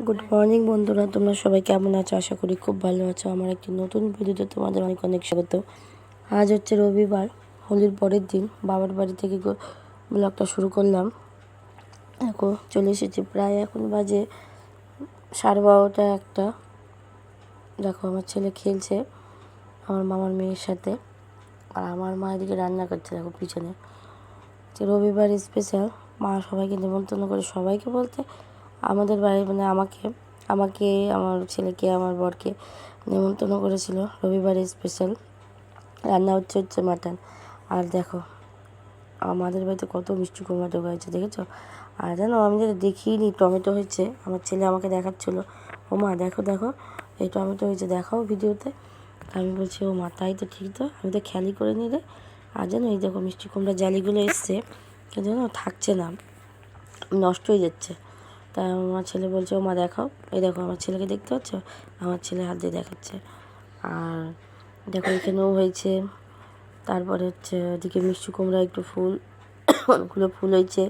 Good morning বন্ধুরা, তোমরা সবাই কেমন আছো? আশা করি খুব ভালো আছো। আমার একটি নতুন ভিডিওতে তোমাদের অনেক অনেক স্বাগত। আজ হচ্ছে রবিবার, হোলির পরের দিন। বাবার বাড়ি থেকে ব্লগটা শুরু করলাম। দেখো চলে এসেছি, প্রায় এখন বাজে 12:30 একটা। দেখো আমার ছেলে খেলছে আমার মামার মেয়ের সাথে, আর আমার মা এদিকে রান্না করছে। দেখো পিছনে রবিবার স্পেশাল, মা সবাইকে নিমন্ত্রণ করে, সবাইকে বলতে আমাদের বাড়ি মানে আমাকে আমাকে আমার ছেলেকে, আমার বরকে নিমন্ত্রণ করেছিল। রবিবার স্পেশাল রান্না হচ্ছে মাটন। আর দেখো আমাদের বাড়িতে কত মিষ্টি কুমড়া ঢোকা হয়েছে, দেখেছো? আর জানো, আমি যেটা দেখিনি টমেটো হয়েছে, আমার ছেলে আমাকে দেখাচ্ছিলো, ও মা দেখো দেখো এই টমেটো হয়েছে, দেখাও ভিডিওতে। আমি বলছি ও মা তাই তো, ঠিক তো, আমি তো খেয়ালই করে নি রে। আর জানো এই দেখো মিষ্টি কুমড়া জালিগুলো এসছে, কিন্তু জানো থাকছে না, নষ্ট হয়ে যাচ্ছে। তাই আমার ছেলে বলছে ও মা দেখাও। এই দেখো আমার ছেলেকে দেখতে পাচ্ছ, আমার ছেলে হাত দিয়ে দেখাচ্ছে। আর দেখো এখানেও হয়েছে। তারপরে হচ্ছে ওদিকে মিষ্টি কুমড়া একটু ফুল, অনেকগুলো ফুল হয়েছে।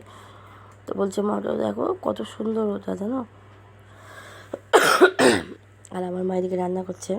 তো বলছে মা ওটা দেখো কত সুন্দর ওটা, জানো। আর আমার মা এদিকে রান্না করছে।